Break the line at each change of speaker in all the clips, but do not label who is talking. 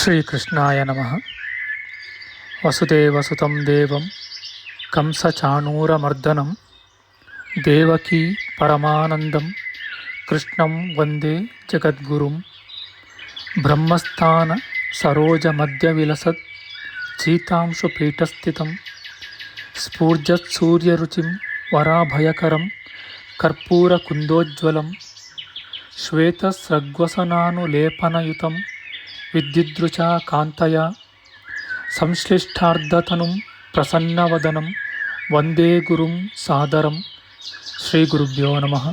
ಶ್ರೀಕೃಷ್ಣಾಯ ನಮಃ. ವಸುದೇವಸುತಂ ದೇವಂ ಕಂಸಚಾಣೂರಮರ್ದನಂ ದೇವಕೀ ಪರಮಾನಂದಂ ಕೃಷ್ಣಂ ವಂದೇ ಜಗದ್ಗುರುಂ. ಬ್ರಹ್ಮಸ್ಥಾನ ಸರೋಜಮಧ್ಯವಿಲಸತ್ ಚೀತಾಂಶುಪೀಠಸ್ಥಿತಂ ಸ್ಫೂರ್ಜತ್ಸೂರ್ಯರುಚಿಂ ವರಾಭಯಕರಂ ಕರ್ಪೂರಕುಂದೋಜ್ವಲಂ ಶ್ವೇತಸ್ರಗ್ವಸನಾನುಲೇಪನಯುತಂ ವಿದ್ಯುದೃಚಾ ಕಾಂತಯ ಸಂಶ್ಲಿಷ್ಟಾರ್ಧತನುಂ ಪ್ರಸನ್ನವದನಂ ವಂದೇ ಗುರುಂ ಸಾದರಂ. ಶ್ರೀಗುರುಭ್ಯೋ ನಮಃ.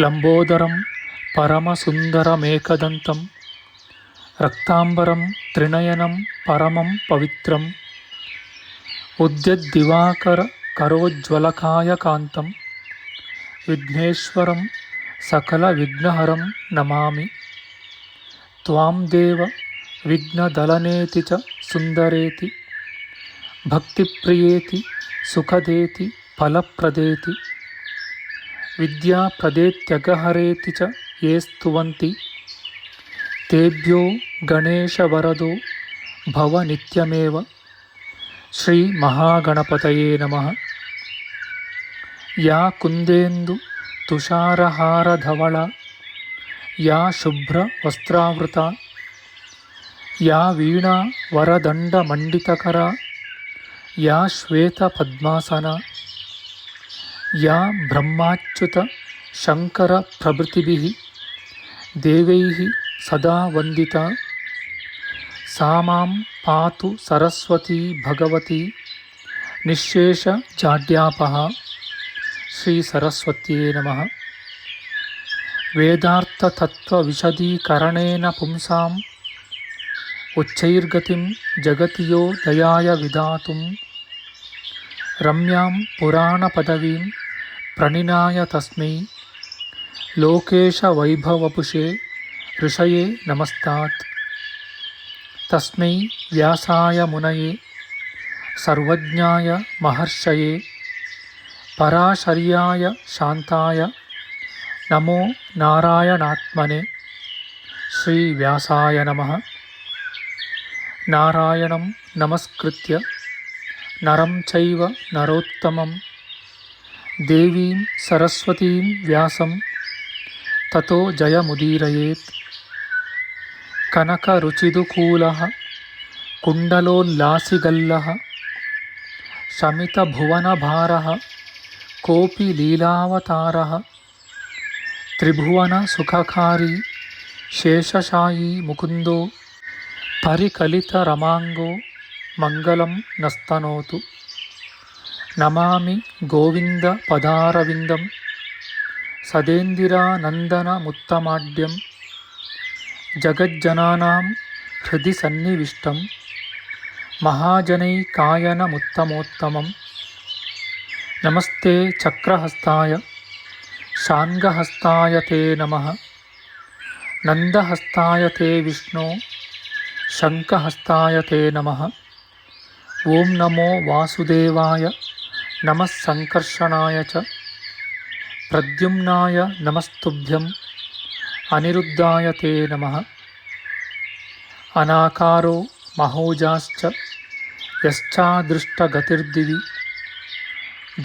ಲಂಬೋದರಂ ಪರಮಸುಂದರಮೇಕದಂತಂ ರಕ್ತಾಂಬರಂ ತ್ರಿನಯನಂ ಪರಮಂ ಪವಿತ್ರಂ ಉದ್ಯದ್ದಿವಾಕರ ಕರೋಜ್ವಲಕಾಯಕಾಂತಂ ವಿಘ್ನೇಶ್ವರಂ ಸಕಲವಿಘ್ನಹರಂ ನಮಾಮಿ. ತ್ವಾಂ ದೇವ ವಿಘ್ನದಲನೇತಿ ಚ ಸುಂದರೇತಿ ಭಕ್ತಿಪ್ರಿಯೇತಿ ಸುಖದೇತಿ ಫಲಪ್ರದೇತಿ ವಿದ್ಯಾಪ್ರದೇತ್ಯಗಹರೇತಿ ಚ ಯೇ ಸ್ತುವಂತಿ ತೇಭ್ಯೋ ಗಣೇಶವರದೋ ಭವ ನಿತ್ಯಮೇವ. ಶ್ರೀ ಮಹಾಗಣಪತಯೇ ನಮಃ. ಯಾ ಕುಂದೇಂದು ತುಷಾರಹಾರಧವಳ ಯಾ ಶುಭ್ರ ವಸ್ತ್ರಾವೃತ ಯಾ ವೀಣಾ ವರದಂಡಮಂಡಿತಕರ ಯಾ ಶ್ವೇತ ಪದ್ಮಾಸನ ಯಾ ಬ್ರಹ್ಮಾಚ್ಯುತ ಶಂಕರ ಪ್ರಭೃತಿಭಿಃ ದೇವೈಃ ಸದಾ ವಂದಿತಾ ಸಾ ಮಾಂ ಪಾತು ಸರಸ್ವತೀ ಭಗವತಿ ನಿಶ್ಶೇಷ ಜಾಡ್ಯಾಪಃ. ಶ್ರೀ ಸರಸ್ವತ್ಯೇ ನಮಃ. ವೇದಾರ್ಥತತ್ವವಿಶದೀಕರಣೇನ ಪುಂಸಾಂ ಉಚ್ಚೈರ್ಗತಿಂ ಜಗತಿಯೋ ದಯಾಯ ವಿಧಾತುಂ ರಮ್ಯಾಂ ಪುರಾಣಪದವೀಂ ಪ್ರಣಿನಾಯ ತಸ್ಮೈ ಲೋಕೇಶವೈಭವಪುಷೇ ಋಷಯೇ ನಮಸ್ತಾತ್. ತಸ್ಮೈ ವ್ಯಾಸಾಯ ಮುನಯೇ ಸರ್ವಜ್ಞಾಯ ಮಹರ್ಷಯೇ ಪರಾಶರ್ಯಾಯ ಶಾಂತಾಯ ನಮೋ ನಾರಾಯಣಾತ್ಮನೆ. ಶ್ರೀ ವ್ಯಾಸಾಯ ನಮಃ. ನಾರಾಯಣಂ ನಮಸ್ಕೃತ್ಯ ನರಂ ಚೈವ ನರೋತ್ತಮಂ ದೇವೀಂ ಸರಸ್ವತೀಂ ವ್ಯಾಸಂ ತತೋ ಜಯಮುದೀರಯೇತ್. ಕನಕರುಚಿದುಕೂಲಃ ಕುಂಡಲೋಲ್ಲಾಸಿಗಲ್ಲಃ ಶಮಿತಭುವನಭಾರಃ ಕೋಪಿ ಲೀಲಾವತಾರಃ ತ್ರಿಭುವನ ಸುಖಕಾರಿ ಶೇಷಶಾಯೀ ಮುಕುಂದೋ ಪರಿಕಲಿತರಮಾಂಗೋ ಮಂಗಲಂ ನಸ್ತನೋತು. ನಮಾಮಿ ಗೋವಿಂದ ಪದಾರವಿಂದಂ ಸದೇಂದಿರಾನಂದನಮುತ್ತಮಾಡ್ಯಂ ಜಗಜ್ಜನಾನಾಂ ಹೃದಯ ಸನ್ನಿವಿಷ್ಟಂ ಮಹಾಜನೈಕಾಯನಮುತ್ತಮೋತ್ತಮಂ. ನಮಸ್ತೆ ಚಕ್ರಹಸ್ತಾಯ ಶಾಂಗಹಸ್ತಾಯ ತೇ ನಮಃ. ನಂದಹಸ್ತಾಯ ತೇ ವಿಷ್ಣೋ ಶಂಖಹಸ್ತಾಯ ತೇ ನಮಃ. ಓಂ ನಮೋ ವಾಸುದೇವಾಯ ನಮಃ ಸಂಕರ್ಷಣಾಯ ಚ ಪ್ರದ್ಯುಮ್ನಾಯ ನಮಸ್ತುಭ್ಯಂ ಅನಿರುದ್ಧಾಯ ತೇ ನಮಃ. ಅನಾಕಾರೋ ಮಹೋಜಾಶ್ಚ ಯಶ್ಚಾದೃಷ್ಟಗತಿರ್ದಿವಿ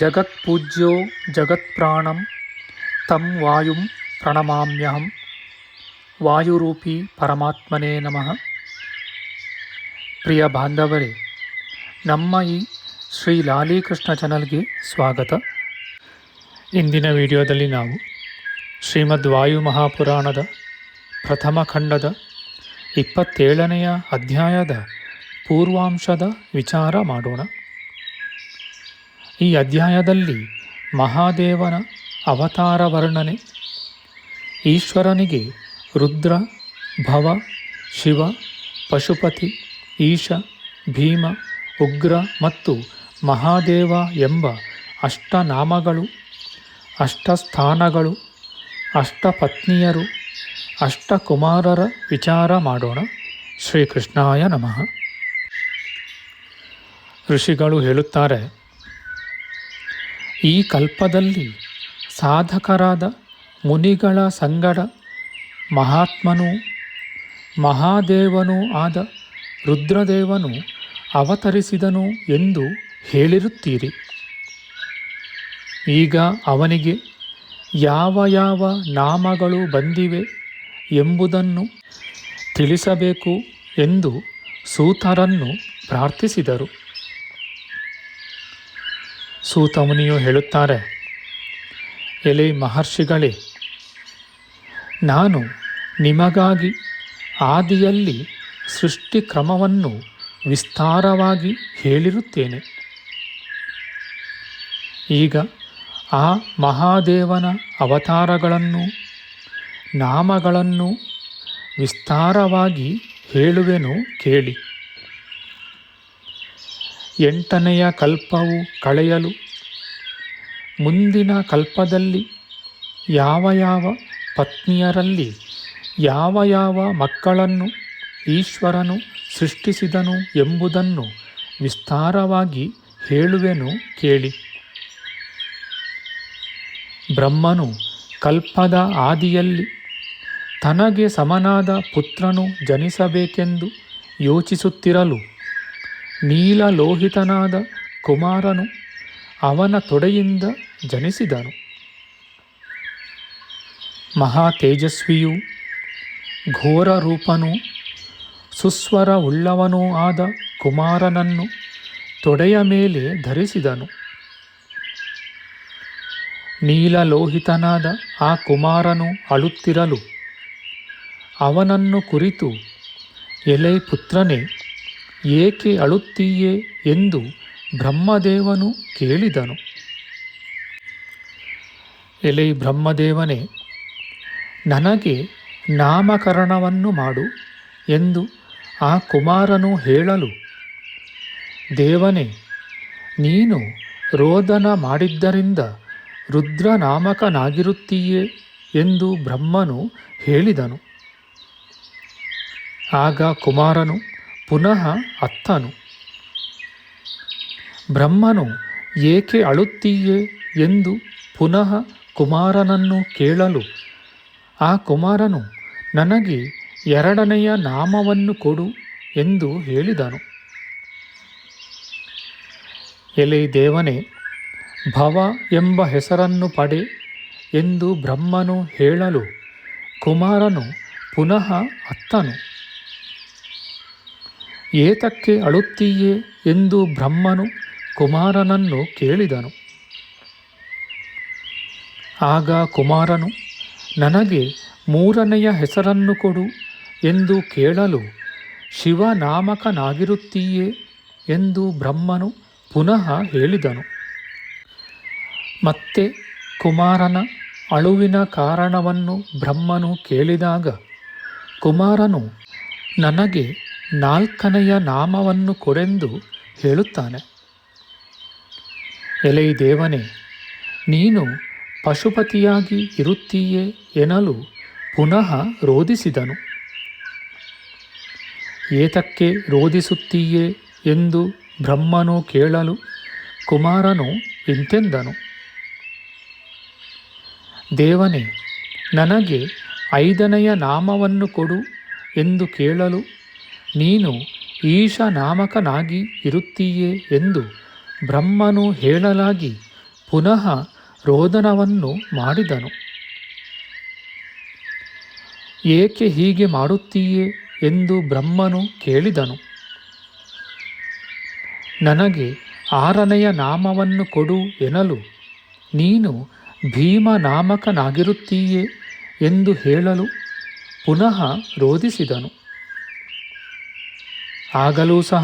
ಜಗತ್ಪೂಜ್ಯೋ ಜಗತ್ಪ್ರಾಣಂ ತಂ ವಾಯುಂ ಪ್ರಣಮಾಮ್ಯಹಂ. ವಾಯುರೂಪಿ ಪರಮಾತ್ಮನೇ ನಮಃ. ಪ್ರಿಯ ಬಾಂಧವರೇ, ನಮ್ಮ ಈ ಶ್ರೀ ಲಾಲಿಕೃಷ್ಣ ಚಾನಲ್ಗೆ ಸ್ವಾಗತ. ಇಂದಿನ ವಿಡಿಯೋದಲ್ಲಿ ನಾವು ಶ್ರೀಮದ್ ವಾಯು ಮಹಾಪುರಾಣದ ಪ್ರಥಮ ಖಂಡದ 27ನೆಯ ಅಧ್ಯಾಯದ ಪೂರ್ವಾಂಶದ ವಿಚಾರ ಮಾಡೋಣ. ಈ ಅಧ್ಯಾಯದಲ್ಲಿ ಮಹಾದೇವನ ಅವತಾರ ವರ್ಣನೆ, ಈಶ್ವರನಿಗೆ ರುದ್ರ, ಭವ, ಶಿವ, ಪಶುಪತಿ, ಈಶ, ಭೀಮ, ಉಗ್ರ ಮತ್ತು ಮಹಾದೇವ ಎಂಬ ಅಷ್ಟನಾಮಗಳು, ಅಷ್ಟಸ್ಥಾನಗಳು, ಅಷ್ಟಪತ್ನಿಯರು, ಅಷ್ಟಕುಮಾರರ ವಿಚಾರ ಮಾಡೋಣ. ಶ್ರೀಕೃಷ್ಣಾಯ ನಮಃ. ಋಷಿಗಳು ಹೇಳುತ್ತಾರೆ, ಈ ಕಲ್ಪದಲ್ಲಿ ಸಾಧಕರಾದ ಮುನಿಗಳ ಸಂಗಡ ಮಹಾತ್ಮನು ಮಹಾದೇವನೂ ಆದ ರುದ್ರದೇವನು ಅವತರಿಸಿದನು ಎಂದು ಹೇಳಿರುತ್ತೀರಿ. ಈಗ ಅವನಿಗೆ ಯಾವ ಯಾವ ನಾಮಗಳು ಬಂದಿವೆ ಎಂಬುದನ್ನು ತಿಳಿಸಬೇಕು ಎಂದು ಸೂತರನ್ನು ಪ್ರಾರ್ಥಿಸಿದರು. ಸೂತಮುನಿಯು ಹೇಳುತ್ತಾರೆ, ಎಲೆ ಮಹರ್ಷಿಗಳೇ, ನಾನು ನಿಮಗಾಗಿ ಆದಿಯಲ್ಲಿ ಸೃಷ್ಟಿ ಕ್ರಮವನ್ನು ವಿಸ್ತಾರವಾಗಿ ಹೇಳಿರುತ್ತೇನೆ. ಈಗ ಆ ಮಹಾದೇವನ ಅವತಾರಗಳನ್ನು ನಾಮಗಳನ್ನು ವಿಸ್ತಾರವಾಗಿ ಹೇಳುವೆನು ಕೇಳಿ. 8ನೆಯ ಕಲ್ಪವು ಕಳೆಯಲು ಮುಂದಿನ ಕಲ್ಪದಲ್ಲಿ ಯಾವ ಯಾವ ಪತ್ನಿಯರಲ್ಲಿ ಯಾವ ಯಾವ ಮಕ್ಕಳನ್ನು ಈಶ್ವರನು ಸೃಷ್ಟಿಸಿದನು ಎಂಬುದನ್ನು ವಿಸ್ತಾರವಾಗಿ ಹೇಳುವೆನು ಕೇಳಿ. ಬ್ರಹ್ಮನು ಕಲ್ಪದ ಆದಿಯಲ್ಲಿ ತನಗೆ ಸಮನಾದ ಪುತ್ರನು ಜನಿಸಬೇಕೆಂದು ಯೋಚಿಸುತ್ತಿರಲು ನೀಲಲೋಹಿತನಾದ ಕುಮಾರನು ಅವನ ತೊಡೆಯಿಂದ ಜನಿಸಿದನು. ಮಹಾ ತೇಜಸ್ವಿಯೂ ಘೋರ ರೂಪನೂ ಸುಸ್ವರವುಳ್ಳವನೂ ಆದ ಕುಮಾರನನ್ನು ತೊಡೆಯ ಮೇಲೆ ಧರಿಸಿದನು. ನೀಲಲೋಹಿತನಾದ ಆ ಕುಮಾರನು ಅಳುತ್ತಿರಲು ಅವನನ್ನು ಕುರಿತು, ಎಲೆ ಪುತ್ರನೇ, ಏಕೆ ಅಳುತ್ತೀಯೇ ಎಂದು ಬ್ರಹ್ಮದೇವನು ಕೇಳಿದನು. ಎಲೆ ಬ್ರಹ್ಮದೇವನೇ, ನನಗೆ ನಾಮಕರಣವನ್ನು ಮಾಡು ಎಂದು ಆ ಕುಮಾರನು ಹೇಳಲು, ದೇವನೇ, ನೀನು ರೋದನ ಮಾಡಿದ್ದರಿಂದ ರುದ್ರನಾಮಕನಾಗಿರುತ್ತೀಯೇ ಎಂದು ಬ್ರಹ್ಮನು ಹೇಳಿದನು. ಆಗ ಕುಮಾರನು ಪುನಃ ಅತ್ತನು. ಬ್ರಹ್ಮನು ಏಕೆ ಅಳುತ್ತೀಯೇ ಎಂದು ಪುನಃ ಕುಮಾರನನ್ನು ಕೇಳಲು, ಆ ಕುಮಾರನು ನನಗೆ 2ನೆಯ ನಾಮವನ್ನು ಕೊಡು ಎಂದು ಹೇಳಿದನು. ಎಲೆ ದೇವನೇ, ಭವ ಎಂಬ ಹೆಸರನ್ನು ಪಡೆ ಎಂದು ಬ್ರಹ್ಮನು ಹೇಳಲು ಕುಮಾರನು ಪುನಃ ಅತ್ತನು. ಏತಕ್ಕೆ ಅಳುತ್ತೀಯೇ ಎಂದು ಬ್ರಹ್ಮನು ಕುಮಾರನನ್ನು ಕೇಳಿದನು. ಆಗ ಕುಮಾರನು ನನಗೆ 3ನೆಯ ಹೆಸರನ್ನು ಕೊಡು ಎಂದು ಕೇಳಲು, ಶಿವನಾಮಕನಾಗಿರುತ್ತೀಯೇ ಎಂದು ಬ್ರಹ್ಮನು ಪುನಃ ಹೇಳಿದನು. ಮತ್ತೆ ಕುಮಾರನ ಅಳುವಿನ ಕಾರಣವನ್ನು ಬ್ರಹ್ಮನು ಕೇಳಿದಾಗ ಕುಮಾರನು ನನಗೆ 4ನೆಯ ನಾಮವನ್ನು ಕೊಡೆಂದು ಹೇಳುತ್ತಾನೆ. ಎಲೆ ದೇವನೇ, ನೀನು ಪಶುಪತಿಯಾಗಿ ಇರುತ್ತೀಯೇ ಎನ್ನಲು ಪುನಃ ರೋದಿಸಿದನು. ಏತಕ್ಕೆ ರೋದಿಸುತ್ತೀಯೇ ಎಂದು ಬ್ರಹ್ಮನು ಕೇಳಲು ಕುಮಾರನು ಇಂತೆಂದನು. ದೇವನೇ, ನನಗೆ 5ನೆಯ ನಾಮವನ್ನು ಕೊಡು ಎಂದು ಕೇಳಲು ನೀನು ಈಶನಾಮಕನಾಗಿ ಇರುತ್ತೀಯೇ ಎಂದು ಬ್ರಹ್ಮನು ಹೇಳಲಾಗಿ ಪುನಃ ರೋದನವನ್ನು ಮಾಡಿದನು. ಏಕೆ ಹೀಗೆ ಮಾಡುತ್ತೀಯೇ ಎಂದು ಬ್ರಹ್ಮನು ಕೇಳಿದನು. ನನಗೆ 6ನೆಯ ನಾಮವನ್ನು ಕೊಡು ಎನ್ನಲು ನೀನು ಭೀಮನಾಮಕನಾಗಿರುತ್ತೀಯೇ ಎಂದು ಹೇಳಲು ಪುನಃ ರೋದಿಸಿದನು. ಆಗಲೂ ಸಹ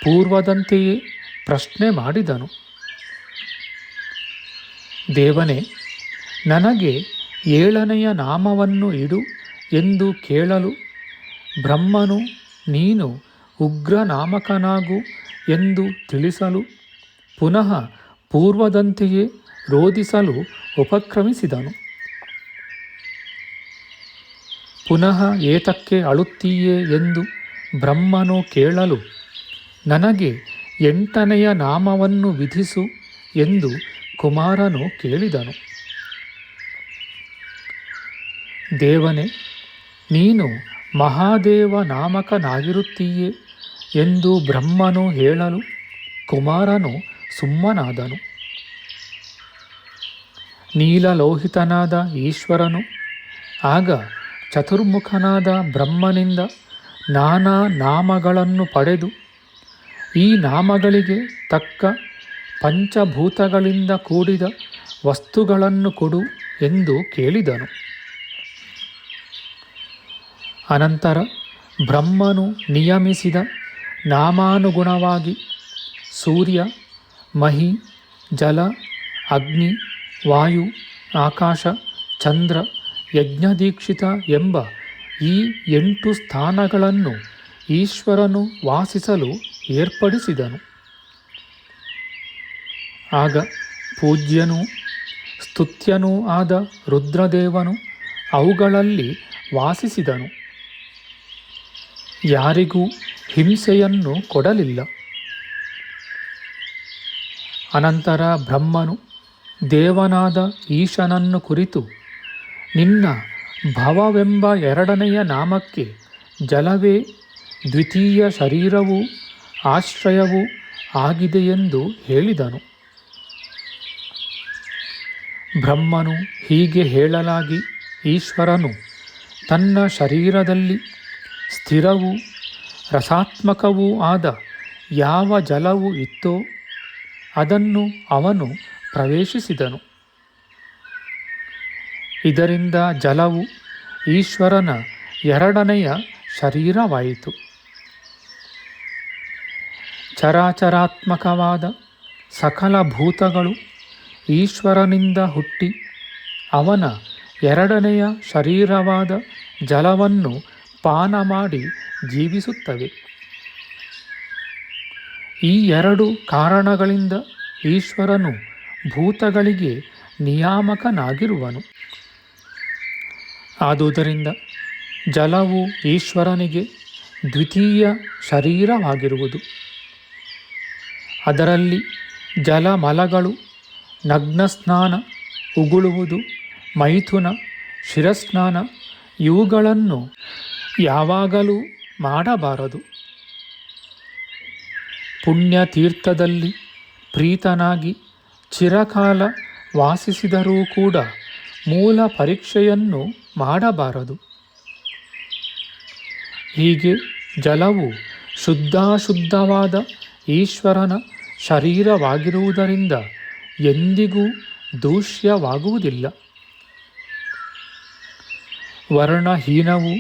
ಪೂರ್ವದಂತೆಯೇ ಪ್ರಶ್ನೆ ಮಾಡಿದನು. ದೇವನೇ, ನನಗೆ 7ನೆಯ ನಾಮವನ್ನು ಇಡು ಎಂದು ಕೇಳಲು ಬ್ರಹ್ಮನು ನೀನು ಉಗ್ರನಾಮಕನಾಗು ಎಂದು ತಿಳಿಸಲು ಪುನಃ ಪೂರ್ವದಂತೆಯೇ ರೋದಿಸಲು ಉಪಕ್ರಮಿಸಿದನು. ಪುನಃ ಏತಕ್ಕೆ ಅಳುತ್ತೀಯೇ ಎಂದು ಬ್ರಹ್ಮನು ಕೇಳಲು ನನಗೆ 8ನೆಯ ನಾಮವನ್ನು ವಿಧಿಸು ಎಂದು ಕುಮಾರನು ಕೇಳಿದನು. ದೇವನೇ, ನೀನು ಮಹಾದೇವ ನಾಮಕನಾಗಿರುತ್ತೀಯೆ ಎಂದು ಬ್ರಹ್ಮನು ಹೇಳಲು ಕುಮಾರನು ಸುಮ್ಮನಾದನು. ನೀಲಲೋಹಿತನಾದ ಈಶ್ವರನು ಆಗ ಚತುರ್ಮುಖನಾದ ಬ್ರಹ್ಮನಿಂದ ನಾನಾ ನಾಮಗಳನ್ನು ಪಡೆದು ಈ ನಾಮಗಳಿಗೆ ತಕ್ಕ ಪಂಚಭೂತಗಳಿಂದ ಕೂಡಿದ ವಸ್ತುಗಳನ್ನು ಕೊಡು ಎಂದು ಕೇಳಿದನು. ಅನಂತರ ಬ್ರಹ್ಮನು ನಿಯಮಿಸಿದ ನಾಮಾನುಗುಣವಾಗಿ ಸೂರ್ಯ, ಮಹಿ, ಜಲ, ಅಗ್ನಿ, ವಾಯು, ಆಕಾಶ, ಚಂದ್ರ, ಯಜ್ಞದೀಕ್ಷಿತ ಎಂಬ ಈ 8 ಸ್ಥಾನಗಳನ್ನು ಈಶ್ವರನು ವಾಸಿಸಲು ಏರ್ಪಡಿಸಿದನು. ಆಗ ಪೂಜ್ಯನೂ ಸ್ತುತ್ಯನೂ ಆದ ರುದ್ರದೇವನು ಅವುಗಳಲ್ಲಿ ವಾಸಿಸಿದನು. ಯಾರಿಗೂ ಹಿಂಸೆಯನ್ನು ಕೊಡಲಿಲ್ಲ. ಅನಂತರ ಬ್ರಹ್ಮನು ದೇವನಾದ ಈಶನನ್ನು ಕುರಿತು, ನಿನ್ನ ಭವವೆಂಬ 2ನೆಯ ನಾಮಕ್ಕೆ ಜಲವೇ ದ್ವಿತೀಯ ಶರೀರವೂ ಆಶ್ರಯವೂ ಆಗಿದೆಯೆಂದು ಹೇಳಿದನು. ಬ್ರಹ್ಮನು ಹೀಗೆ ಹೇಳಲಾಗಿ ಈಶ್ವರನು ತನ್ನ ಶರೀರದಲ್ಲಿ ಸ್ಥಿರವೂ ರಸಾತ್ಮಕವೂ ಆದ ಯಾವ ಜಲವು ಇತ್ತೋ ಅದನ್ನು ಅವನು ಪ್ರವೇಶಿಸಿದನು. ಇದರಿಂದ ಜಲವು ಈಶ್ವರನ 2ನೆಯ ಶರೀರವಾಯಿತು. ಚರಾಚರಾತ್ಮಕವಾದ ಸಕಲ ಭೂತಗಳು ಈಶ್ವರನಿಂದ ಹುಟ್ಟಿ ಅವನ 2ನೆಯ ಶರೀರವಾದ ಜಲವನ್ನು ಪಾನ ಮಾಡಿ ಜೀವಿಸುತ್ತವೆ. ಈ 2 ಕಾರಣಗಳಿಂದ ಈಶ್ವರನು ಭೂತಗಳಿಗೆ ನಿಯಾಮಕನಾಗಿರುವನು. ಆದುದರಿಂದ ಜಲವು ಈಶ್ವರನಿಗೆ ದ್ವಿತೀಯ ಶರೀರವಾಗಿರುವುದು. ಅದರಲ್ಲಿ ಜಲಮಲಗಳು, ನಗ್ನಸ್ನಾನ, ಉಗುಳುವುದು, ಮೈಥುನ, ಶಿರಸ್ನಾನ ಇವುಗಳನ್ನು ಯಾವಾಗಲೂ ಮಾಡಬಾರದು. ಪುಣ್ಯತೀರ್ಥದಲ್ಲಿ ಪ್ರೀತನಾಗಿ ಚಿರಕಾಲ ವಾಸಿಸಿದರೂ ಕೂಡ ಮೂಲ ಪರೀಕ್ಷೆಯನ್ನು ಮಾಡಬಾರದು. ಹೀಗೆ ಜಲವು ಶುದ್ಧಾಶುದ್ಧವಾದ ಈಶ್ವರನ ಶರೀರವಾಗಿರುವುದರಿಂದ ಎಂದಿಗೂ ದೂಷ್ಯವಾಗುವುದಿಲ್ಲ. ವರ್ಣಹೀನವೂ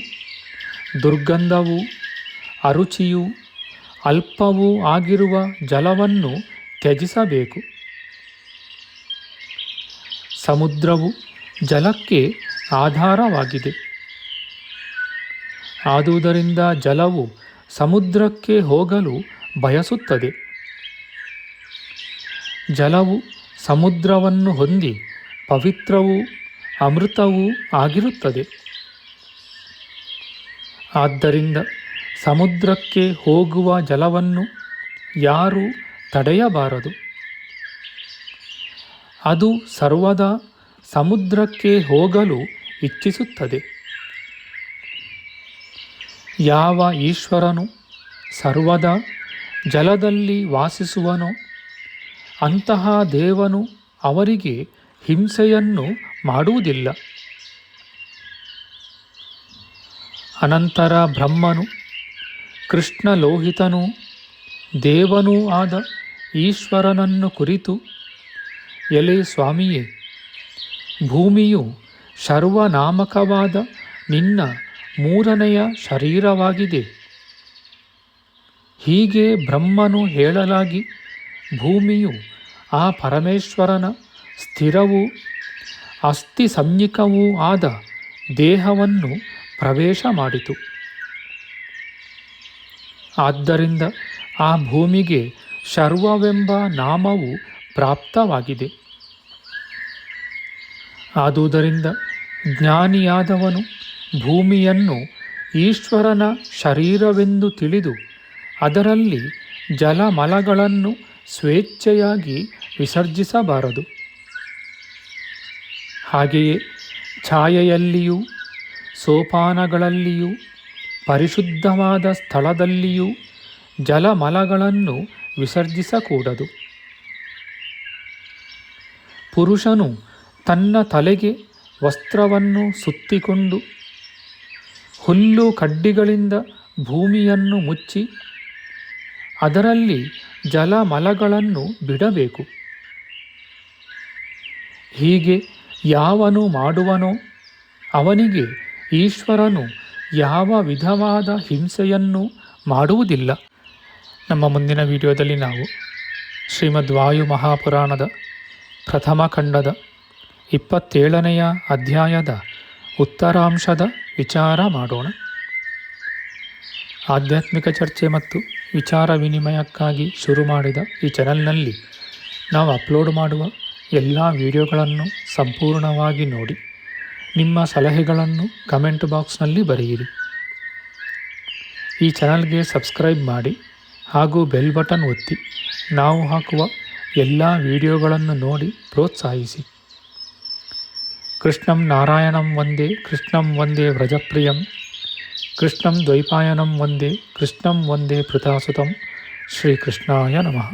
ದುರ್ಗಂಧವೂ ಅರುಚಿಯೂ ಅಲ್ಪವೂ ಆಗಿರುವ ಜಲವನ್ನು ತ್ಯಜಿಸಬೇಕು. ಸಮುದ್ರವು ಜಲಕ್ಕೆ ಆಧಾರವಾಗಿದೆ. ಆದುದರಿಂದ ಜಲವು ಸಮುದ್ರಕ್ಕೆ ಹೋಗಲು ಬಯಸುತ್ತದೆ. ಜಲವು ಸಮುದ್ರವನ್ನು ಹೊಂದಿ ಪವಿತ್ರವೂ ಅಮೃತವೂ ಆಗಿರುತ್ತದೆ. ಆದ್ದರಿಂದ ಸಮುದ್ರಕ್ಕೆ ಹೋಗುವ ಜಲವನ್ನು ಯಾರೂ ತಡೆಯಬಾರದು. ಅದು ಸರ್ವದಾ ಸಮುದ್ರಕ್ಕೆ ಹೋಗಲು ಇಚ್ಛಿಸುತ್ತದೆ. ಯಾವ ಈಶ್ವರನು ಸರ್ವದಾ ಜಲದಲ್ಲಿ ವಾಸಿಸುವನೋ ಅಂತಹ ದೇವನು ಅವರಿಗೆ ಹಿಂಸೆಯನ್ನು ಮಾಡುವುದಿಲ್ಲ. ಅನಂತರ ಬ್ರಹ್ಮನು ಕೃಷ್ಣಲೋಹಿತನೂ ದೇವನೂ ಆದ ಈಶ್ವರನನ್ನು ಕುರಿತು, ಎಲೆ ಸ್ವಾಮಿಯೇ, ಭೂಮಿಯು ಸರ್ವನಾಮಕವಾದ ನಿನ್ನ 3ನೆಯ ಶರೀರವಾಗಿದೆ. ಹೀಗೆ ಬ್ರಹ್ಮನು ಹೇಳಲಾಗಿ ಭೂಮಿಯು ಆ ಪರಮೇಶ್ವರನ ಸ್ಥಿರವೂ ಅಸ್ಥಿ ಸಂಜ್ಞಿಕವೂ ಆದ ದೇಹವನ್ನು ಪ್ರವೇಶ ಮಾಡಿತು. ಆದ್ದರಿಂದ ಆ ಭೂಮಿಗೆ ಶರ್ವವೆಂಬ ನಾಮವು ಪ್ರಾಪ್ತವಾಗಿದೆ. ಆದುದರಿಂದ ಜ್ಞಾನಿಯಾದವನು ಭೂಮಿಯನ್ನು ಈಶ್ವರನ ಶರೀರವೆಂದು ತಿಳಿದು ಅದರಲ್ಲಿ ಜಲಮಲಗಳನ್ನು ಸ್ವೇಚ್ಛೆಯಾಗಿ ವಿಸರ್ಜಿಸಬಾರದು. ಹಾಗೆಯೇ ಛಾಯೆಯಲ್ಲಿಯೂ ಸೋಪಾನಗಳಲ್ಲಿಯೂ ಪರಿಶುದ್ಧವಾದ ಸ್ಥಳದಲ್ಲಿಯೂ ಜಲಮಲಗಳನ್ನು ವಿಸರ್ಜಿಸಕೂಡದು. ಪುರುಷನು ತನ್ನ ತಲೆಗೆ ವಸ್ತ್ರವನ್ನು ಸುತ್ತಿಕೊಂಡು ಹುಲ್ಲು ಕಡ್ಡಿಗಳಿಂದ ಭೂಮಿಯನ್ನು ಮುಚ್ಚಿ ಅದರಲ್ಲಿ ಜಲಮಲಗಳನ್ನು ಬಿಡಬೇಕು. ಹೀಗೆ ಯಾವನು ಮಾಡುವನೋ ಅವನಿಗೆ ಈಶ್ವರನು ಯಾವ ವಿಧವಾದ ಹಿಂಸೆಯನ್ನು ಮಾಡುವುದಿಲ್ಲ. ನಮ್ಮ ಮುಂದಿನ ವಿಡಿಯೋದಲ್ಲಿ ನಾವು ಶ್ರೀಮದ್ ವಾಯು ಮಹಾಪುರಾಣದ ಪ್ರಥಮ ಖಂಡದ 27ನೆಯ ಅಧ್ಯಾಯದ ಉತ್ತರಾಂಶದ ವಿಚಾರ ಮಾಡೋಣ. ಆಧ್ಯಾತ್ಮಿಕ ಚರ್ಚೆ ಮತ್ತು ವಿಚಾರ ವಿನಿಮಯಕ್ಕಾಗಿ ಶುರು ಮಾಡಿದ ಈ ಚಾನಲ್ನಲ್ಲಿ ನಾವು ಅಪ್ಲೋಡ್ ಮಾಡುವ ಎಲ್ಲ ವಿಡಿಯೋಗಳನ್ನು ಸಂಪೂರ್ಣವಾಗಿ ನೋಡಿ ನಿಮ್ಮ ಸಲಹೆಗಳನ್ನು ಕಮೆಂಟ್ ಬಾಕ್ಸ್ನಲ್ಲಿ ಬರೆಯಿರಿ. ಈ ಚಾನಲ್ಗೆ ಸಬ್ಸ್ಕ್ರೈಬ್ ಮಾಡಿ ಹಾಗೂ ಬೆಲ್ ಬಟನ್ ಒತ್ತಿ ನಾವು ಹಾಕುವ ಎಲ್ಲ ವಿಡಿಯೋಗಳನ್ನು ನೋಡಿ ಪ್ರೋತ್ಸಾಹಿಸಿ. ಕೃಷ್ಣಂ ನಾರಾಯಣಂ ವಂದೇ ಕೃಷ್ಣಂ ವಂದೇ ವ್ರಜಪ್ರಿಯಂ ಕೃಷ್ಣಂ ದ್ವೈಪಾಯನಂ ವಂದೇ ಕೃಷ್ಣಂ ವಂದೇ ಪೃಥಾಸುತಂ. ಶ್ರೀಕೃಷ್ಣಾಯ ನಮಃ.